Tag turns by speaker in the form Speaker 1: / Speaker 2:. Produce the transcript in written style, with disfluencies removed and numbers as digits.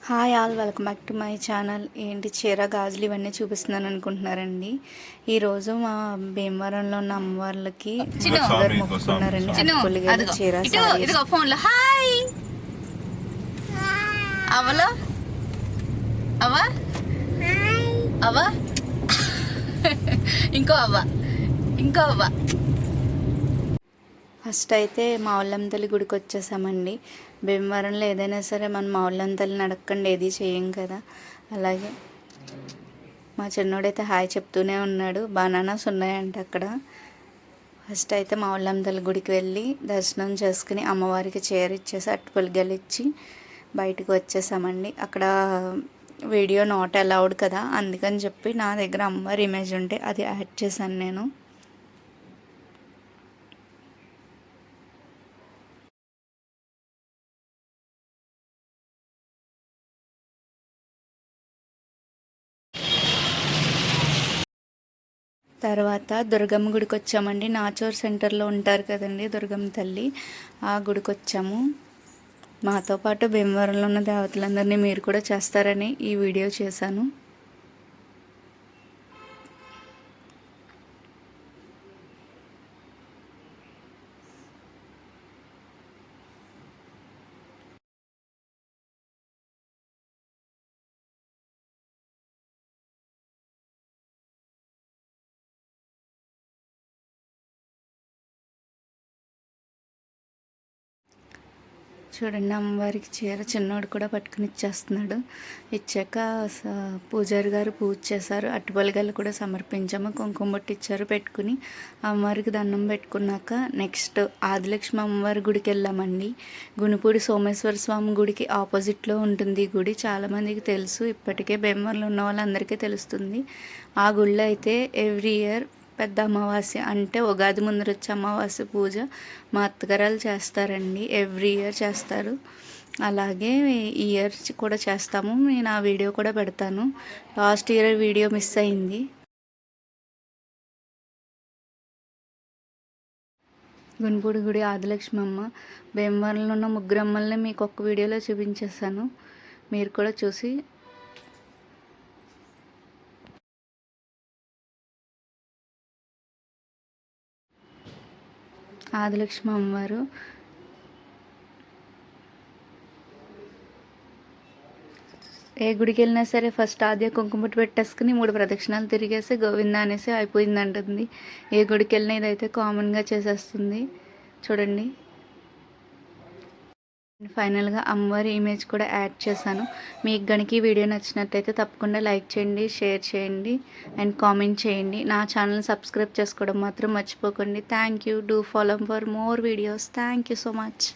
Speaker 1: Hi all, welcome back to my channel. ఏంటి చీర గాజులు ఇవన్నీ చూపిస్తున్నాను అనుకుంటున్నారండి. ఈరోజు మా భీమవరంలో ఉన్న అమ్మవార్లకి గారు మొక్కుకున్నారండి. అటుపల్లిగలు చీర
Speaker 2: ఫోన్లో హాయ్ అవలో అవ్వ అవ్వ ఇంకో అవ్వ.
Speaker 1: ఫస్ట్ అయితే మావుళ్ళమ్మ తల్లి గుడికి వచ్చేసామండి. భీమవరంలో ఏదైనా సరే మనం మావుళ్ళమ్మ తల్లిని అడగకుండా ఏది చేయం కదా. అలాగే మా చిన్నోడైతే హాయ్ చెప్తూనే ఉన్నాడు. బనానాస్ ఉన్నాయంట అక్కడ. ఫస్ట్ అయితే మావుళ్ళమ్మ తల్లి గుడికి వెళ్ళి దర్శనం చేసుకుని అమ్మవారికి చీర ఇచ్చేసి అట్టుపల్లిగలు ఇచ్చి బయటకు వచ్చేసామండి. అక్కడ వీడియో నాట్ అలౌడ్ కదా, అందుకని చెప్పి నా దగ్గర అమ్మవారి ఇమేజ్ ఉంటే అది యాడ్ చేశాను నేను. తర్వాత దుర్గమ్మ గుడికి వచ్చామండి. నాచూర్ సెంటర్లో ఉంటారు కదండి దుర్గమ్మ తల్లి, ఆ గుడికి వచ్చాము. మాతో పాటు భీమవరంలో ఉన్న దేవతలందరినీ మీరు కూడా చేస్తారని ఈ వీడియో చేశాను. చూడండి, అమ్మవారికి చీర చిన్నోడు కూడా పట్టుకుని ఇచ్చేస్తున్నాడు. ఇచ్చాక పూజారి గారు పూజ చేశారు. అట్టుపల్లిగలు కూడా సమర్పించాము. కుంకుమ బొట్టు ఇచ్చారు, పెట్టుకుని అమ్మవారికి దండం పెట్టుకున్నాక నెక్స్ట్ ఆదిలక్ష్మి అమ్మవారి గుడికి వెళ్ళామండి. గుణిపూడి సోమేశ్వర స్వామి గుడికి ఆపోజిట్లో ఉంటుంది ఈ గుడి. చాలామందికి తెలుసు, ఇప్పటికే భీమవరంలో ఉన్న వాళ్ళందరికీ తెలుస్తుంది. ఆ గుళ్ళో అయితే ఎవ్రీ ఇయర్ పెద్ద అమావాస్య అంటే ఉగాది ముందర వచ్చే అమావాస్య పూజ మా అత్తగారాలు చేస్తారండి. ఎవ్రీ ఇయర్ చేస్తారు. అలాగే ఈ ఇయర్ కూడా చేస్తాము. నేను ఆ వీడియో కూడా పెడతాను. లాస్ట్ ఇయర్ వీడియో మిస్ అయింది. గుణపూడి గుడి ఆదిలక్ష్మి అమ్మ. భీమవరంలో ఉన్న ముగ్గురు అమ్మల్ని మీకు ఒక్క వీడియోలో చూపించేస్తాను, మీరు కూడా చూసి ఆదిలక్ష్మి అమ్మవారు. ఏ గుడికి వెళ్ళినా సరే ఫస్ట్ ఆద్య కుంకుమ పెట్టేసుకుని 3 ప్రదక్షిణాలు తిరిగేసి గోవింద అనేసి అయిపోయింది అంటుంది. ఏ గుడికి వెళ్ళినా ఇదైతే కామన్గా చేసేస్తుంది. చూడండి, ఫైనల్గా అమ్మవారి ఇమేజ్ కూడా యాడ్ చేశాను. మీకు గనుక ఈ వీడియో నచ్చినట్టయితే తప్పకుండా లైక్ చేయండి, షేర్ చేయండి అండ్ కామెంట్ చేయండి. నా ఛానల్ సబ్స్క్రైబ్ చేసుకోవడం మాత్రం మర్చిపోకండి. Thank you. Do follow for more videos. Thank you so much.